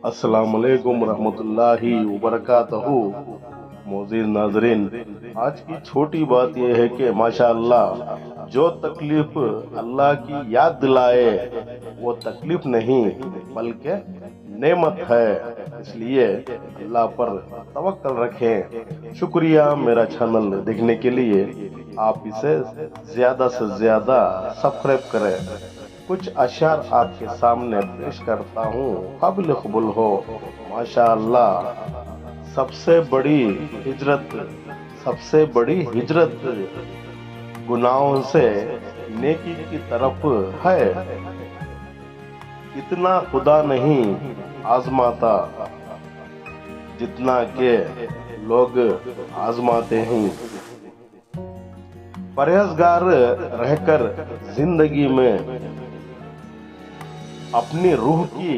अस्सलाम वालेकुम रहमतुल्लाहि वबरकातहू। मोअज़्ज़िज़ नाज़रीन, आज की छोटी बात यह है कि माशाअल्लाह जो तकलीफ अल्लाह की याद दिलाए वो तकलीफ नहीं बल्कि नेमत है। इसलिए अल्लाह पर तवक्कल रखें। शुक्रिया मेरा चैनल देखने के लिए। आप इसे ज्यादा से ज्यादा सब्सक्राइब करें। कुछ अशार आपके सामने पेश करता हूँ, काबिल कबूल हो। माशाअल्लाह, सबसे बड़ी हिजरत सबसे बड़ी हिजरत गुनाहों से नेकी की तरफ है। इतना खुदा नहीं आजमाता जितना के लोग आजमाते हैं। परहेजगार रहकर जिंदगी में अपनी रूह की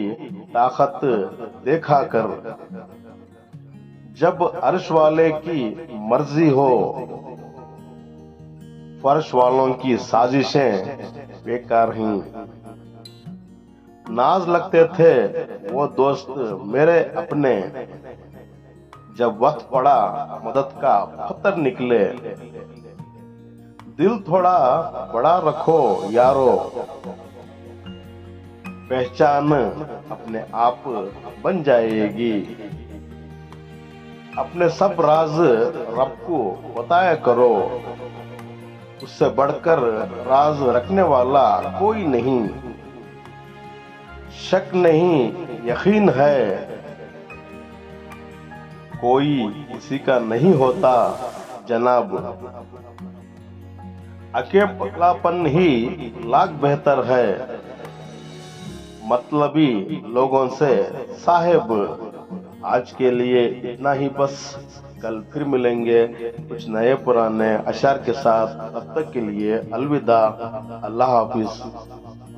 ताकत देखा कर। जब अर्श वाले की मर्जी हो, फर्श वालों की साजिशें बेकार हैं। नाज लगते थे वो दोस्त मेरे अपने, जब वक्त पड़ा मदद का पत्थर निकले। दिल थोड़ा बड़ा रखो यारो, पहचान अपने आप बन जाएगी। अपने सब राज रब को बताया करो, उससे बढ़कर राज रखने वाला कोई नहीं। शक नहीं यकीन है, कोई किसी का नहीं होता जनाब। अकेलापन ही लाख बेहतर है मतलबी लोगों से साहेब। आज के लिए इतना ही बस। कल फिर मिलेंगे कुछ नए पुराने अशार के साथ। तब तक के लिए अलविदा। अल्लाह हाफिज।